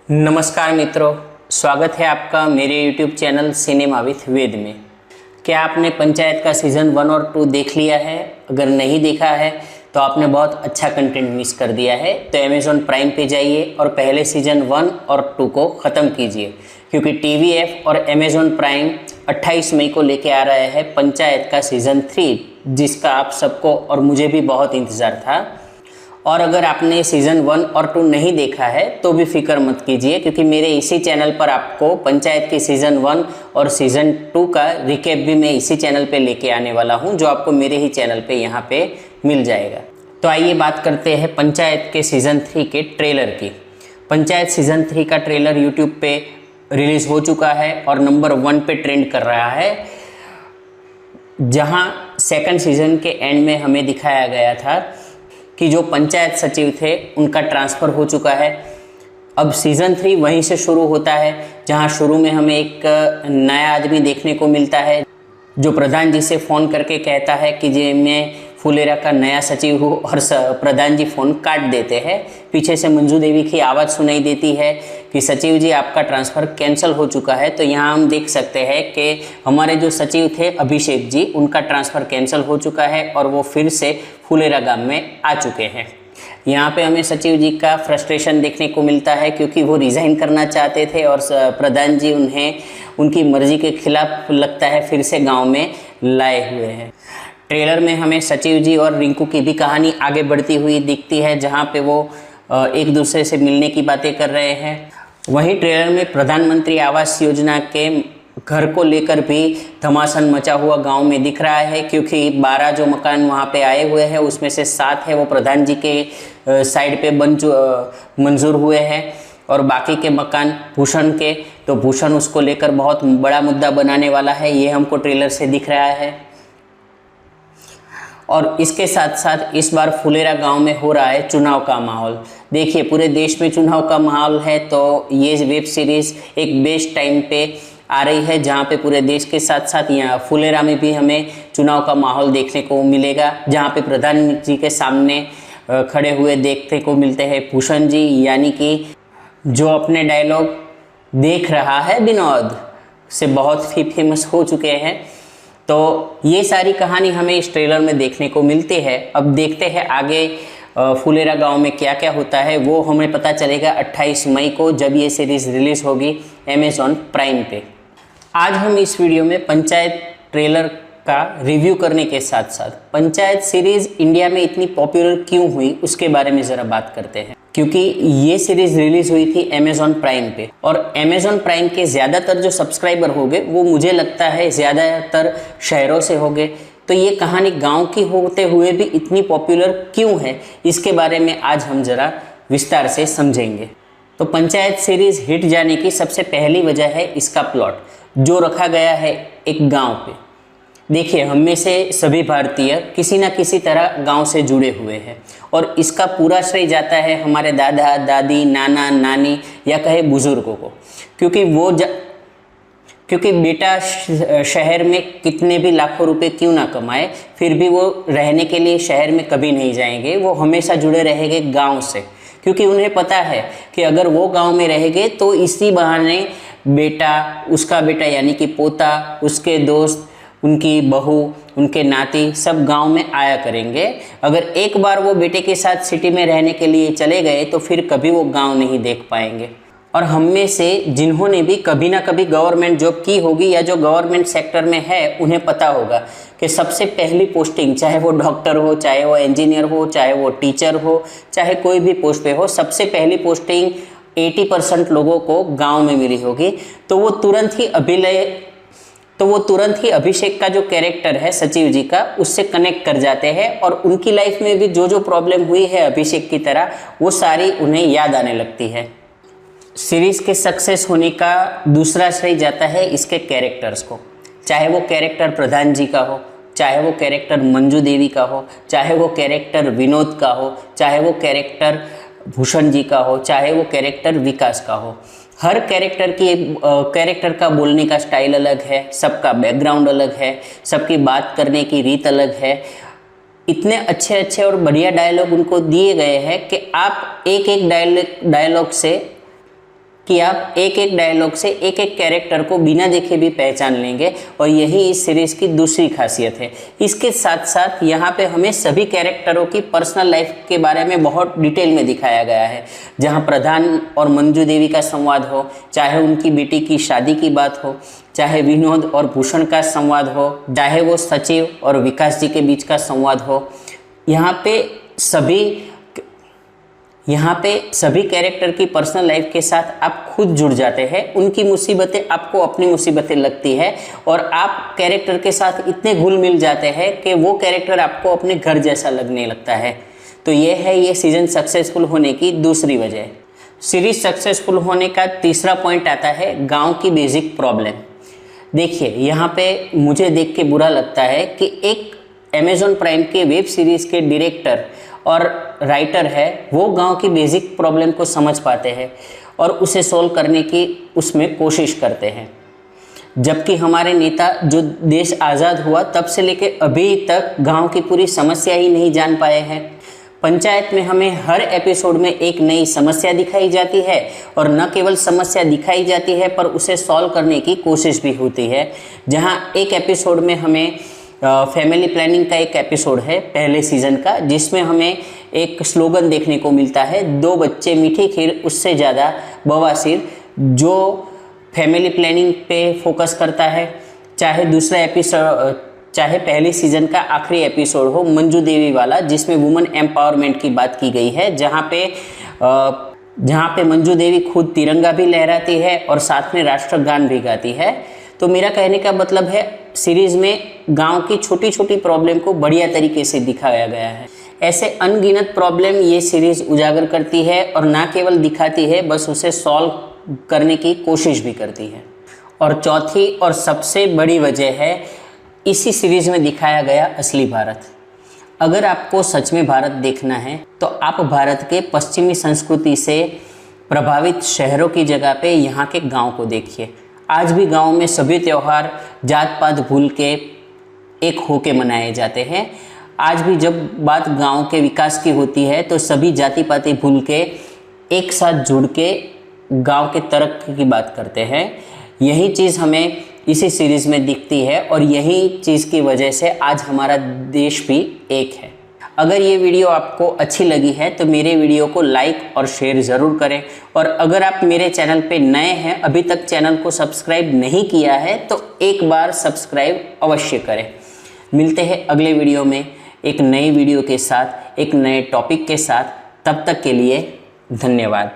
नमस्कार मित्रों, स्वागत है आपका मेरे YouTube चैनल सिनेमा विथ वेद में। क्या आपने पंचायत का सीज़न 1 और 2 देख लिया है? अगर नहीं देखा है तो आपने बहुत अच्छा कंटेंट मिस कर दिया है। तो अमेज़ॉन प्राइम पे जाइए और पहले सीज़न 1 और 2 को ख़त्म कीजिए, क्योंकि TVF और अमेज़ॉन प्राइम 28 मई को लेके आ रहा है पंचायत का सीज़न 3, जिसका आप सबको और मुझे भी बहुत इंतज़ार था। और अगर आपने सीज़न 1 और 2 नहीं देखा है तो भी फिक्र मत कीजिए, क्योंकि मेरे इसी चैनल पर आपको पंचायत के सीज़न 1 और सीज़न 2 का रिकैप भी मैं इसी चैनल पे लेके आने वाला हूं, जो आपको मेरे ही चैनल पे यहाँ पे मिल जाएगा। तो आइए बात करते हैं पंचायत के सीज़न 3 के ट्रेलर की। पंचायत सीज़न 3 का ट्रेलर यूट्यूब पे रिलीज़ हो चुका है और नंबर 1 पे ट्रेंड कर रहा है, जहाँ सेकंड सीज़न के एंड में हमें दिखाया गया था कि जो पंचायत सचिव थे उनका ट्रांसफ़र हो चुका है। अब सीज़न 3 वहीं से शुरू होता है, जहां शुरू में हमें एक नया आदमी देखने को मिलता है, जो प्रधान जी से फ़ोन करके कहता है कि जी मैं फुलेरा का नया सचिव हूँ, और प्रधान जी फ़ोन काट देते हैं। पीछे से मंजू देवी की आवाज़ सुनाई देती है कि सचिव जी आपका ट्रांसफ़र कैंसिल हो चुका है। तो यहाँ हम देख सकते हैं कि हमारे जो सचिव थे अभिषेक जी, उनका ट्रांसफ़र कैंसिल हो चुका है और वो फिर से फुलेरा गांव में आ चुके हैं। यहाँ पे हमें सचिव जी का फ्रस्ट्रेशन देखने को मिलता है, क्योंकि वो रिज़ाइन करना चाहते थे और प्रधान जी उन्हें उनकी मर्ज़ी के खिलाफ लगता है फिर से गांव में लाए हुए हैं। ट्रेलर में हमें सचिव जी और रिंकू की भी कहानी आगे बढ़ती हुई दिखती है, जहाँ पे वो एक दूसरे से मिलने की बातें कर रहे हैं। वहीं ट्रेलर में प्रधानमंत्री आवास योजना के घर को लेकर भी घमासान मचा हुआ गांव में दिख रहा है, क्योंकि 12 जो मकान वहां पे आए हुए हैं उसमें से 7 है वो प्रधान जी के साइड पे मंजूर हुए हैं, और बाकी के मकान भूषण के, तो भूषण उसको लेकर बहुत बड़ा मुद्दा बनाने वाला है, ये हमको ट्रेलर से दिख रहा है। और इसके साथ साथ इस बार फुलेरा गांव में हो रहा है चुनाव का माहौल। देखिए, पूरे देश में चुनाव का माहौल है, तो ये वेब सीरीज़ एक बेस्ट टाइम पे आ रही है, जहाँ पे पूरे देश के साथ साथ यहाँ फुलेरा में भी हमें चुनाव का माहौल देखने को मिलेगा, जहाँ पे प्रधानमंत्री के सामने खड़े हुए देखने को मिलते हैं भूषण जी, यानी कि जो अपने डायलॉग देख रहा है विनोद से बहुत ही फेमस हो चुके हैं। तो ये सारी कहानी हमें इस ट्रेलर में देखने को मिलती है। अब देखते हैं आगे फुलेरा गांव में क्या क्या होता है, वो हमें पता चलेगा 28 मई को, जब ये सीरीज़ रिलीज़ होगी अमेज़ॉन प्राइम पे। आज हम इस वीडियो में पंचायत ट्रेलर का रिव्यू करने के साथ साथ पंचायत सीरीज़ इंडिया में इतनी पॉपुलर क्यों हुई उसके बारे में ज़रा बात करते हैं। क्योंकि ये सीरीज़ रिलीज़ हुई थी अमेज़ॉन प्राइम पे, और अमेज़ॉन प्राइम के ज़्यादातर जो सब्सक्राइबर होंगे वो मुझे लगता है ज़्यादातर शहरों से होंगे। तो ये कहानी गांव की होते हुए भी इतनी पॉपुलर क्यों है, इसके बारे में आज हम ज़रा विस्तार से समझेंगे। तो पंचायत सीरीज़ हिट जाने की सबसे पहली वजह है इसका प्लॉट, जो रखा गया है एक गाँव पे। देखिए, हम में से सभी भारतीय किसी न किसी तरह गांव से जुड़े हुए हैं, और इसका पूरा श्रेय जाता है हमारे दादा दादी, नाना नानी या कहे बुजुर्गों को, क्योंकि बेटा शहर में कितने भी लाखों रुपए क्यों ना कमाए, फिर भी वो रहने के लिए शहर में कभी नहीं जाएंगे, वो हमेशा जुड़े रहेंगे गाँव से, क्योंकि उन्हें पता है कि अगर वो गाँव में रहेंगे तो इसी बहाने बेटा, उसका बेटा यानी कि पोता, उसके दोस्त, उनकी बहू, उनके नाती सब गांव में आया करेंगे। अगर एक बार वो बेटे के साथ सिटी में रहने के लिए चले गए तो फिर कभी वो गांव नहीं देख पाएंगे। और हम में से जिन्होंने भी कभी ना कभी गवर्नमेंट जॉब की होगी या जो गवर्नमेंट सेक्टर में है, उन्हें पता होगा कि सबसे पहली पोस्टिंग, चाहे वो डॉक्टर हो, चाहे वो इंजीनियर हो, चाहे वो टीचर हो, चाहे कोई भी पोस्ट पे हो, सबसे पहली पोस्टिंग 80% लोगों को गाँव में मिली होगी। तो वो तुरंत ही अभिषेक का जो कैरेक्टर है सचिव जी का, उससे कनेक्ट कर जाते हैं, और उनकी लाइफ में भी जो जो प्रॉब्लम हुई है अभिषेक की तरह, वो सारी उन्हें याद आने लगती है। सीरीज़ के सक्सेस होने का दूसरा श्रेय जाता है इसके कैरेक्टर्स को, चाहे वो कैरेक्टर प्रधान जी का हो, चाहे वो कैरेक्टर मंजू देवी का हो, चाहे वो कैरेक्टर विनोद का हो, चाहे वो कैरेक्टर भूषण जी का हो, चाहे वो कैरेक्टर विकास का हो। हर कैरेक्टर का बोलने का स्टाइल अलग है, सबका बैकग्राउंड अलग है, सबकी बात करने की रीत अलग है। इतने अच्छे अच्छे और बढ़िया डायलॉग उनको दिए गए हैं कि आप एक एक डायलॉग से कि आप एक एक डायलॉग से एक एक कैरेक्टर को बिना देखे भी पहचान लेंगे, और यही इस सीरीज़ की दूसरी खासियत है। इसके साथ साथ यहाँ पे हमें सभी कैरेक्टरों की पर्सनल लाइफ के बारे में बहुत डिटेल में दिखाया गया है, जहाँ प्रधान और मंजू देवी का संवाद हो, चाहे उनकी बेटी की शादी की बात हो, चाहे विनोद और भूषण का संवाद हो, चाहे वो सचिव और विकास जी के बीच का संवाद हो। यहाँ पे सभी कैरेक्टर की पर्सनल लाइफ के साथ आप खुद जुड़ जाते हैं, उनकी मुसीबतें आपको अपनी मुसीबतें लगती है, और आप कैरेक्टर के साथ इतने घुल मिल जाते हैं कि वो कैरेक्टर आपको अपने घर जैसा लगने लगता है। तो ये है ये सीज़न सक्सेसफुल होने की दूसरी वजह। सीरीज सक्सेसफुल होने का तीसरा पॉइंट आता है गाँव की बेसिक प्रॉब्लम। देखिए, यहाँ पे मुझे देख के बुरा लगता है कि एक अमेज़ॉन प्राइम के वेब सीरीज़ के डायरेक्टर और राइटर है, वो गांव की बेसिक प्रॉब्लम को समझ पाते हैं और उसे सॉल्व करने की उसमें कोशिश करते हैं, जबकि हमारे नेता जो देश आज़ाद हुआ तब से लेके अभी तक गांव की पूरी समस्या ही नहीं जान पाए हैं। पंचायत में हमें हर एपिसोड में एक नई समस्या दिखाई जाती है, और न केवल समस्या दिखाई जाती है पर उसे सॉल्व करने की कोशिश भी होती है। जहां एक एपिसोड में हमें फैमिली प्लानिंग का एक एपिसोड है पहले सीज़न का, जिसमें हमें एक स्लोगन देखने को मिलता है, 2 बच्चे मीठी खीर उससे ज़्यादा बवासीर, जो फैमिली प्लानिंग पे फोकस करता है। चाहे दूसरा एपिसोड, चाहे पहले सीज़न का आखिरी एपिसोड हो मंजू देवी वाला, जिसमें वुमेन एम्पावरमेंट की बात की गई है, जहाँ पे मंजू देवी खुद तिरंगा भी लहराती है और साथ में राष्ट्रगान भी गाती है। तो मेरा कहने का मतलब है, सीरीज़ में गांव की छोटी छोटी प्रॉब्लम को बढ़िया तरीके से दिखाया गया है। ऐसे अनगिनत प्रॉब्लम ये सीरीज़ उजागर करती है, और ना केवल दिखाती है, बस उसे सॉल्व करने की कोशिश भी करती है। और चौथी और सबसे बड़ी वजह है, इसी सीरीज़ में दिखाया गया असली भारत। अगर आपको सच में भारत देखना है तो आप भारत के पश्चिमी संस्कृति से प्रभावित शहरों की जगह पे यहाँ के गांव को देखिए। आज भी गांव में सभी त्यौहार जात पात भूल के एक होके मनाए जाते हैं। आज भी जब बात गांव के विकास की होती है तो सभी जाति पाति भूल के एक साथ जुड़ के गांव के तरक्की की बात करते हैं। यही चीज़ हमें इसी सीरीज़ में दिखती है, और यही चीज़ की वजह से आज हमारा देश भी एक है। अगर ये वीडियो आपको अच्छी लगी है तो मेरे वीडियो को लाइक और शेयर ज़रूर करें, और अगर आप मेरे चैनल पे नए हैं, अभी तक चैनल को सब्सक्राइब नहीं किया है, तो एक बार सब्सक्राइब अवश्य करें। मिलते हैं अगले वीडियो में एक नई वीडियो के साथ, एक नए टॉपिक के साथ। तब तक के लिए धन्यवाद।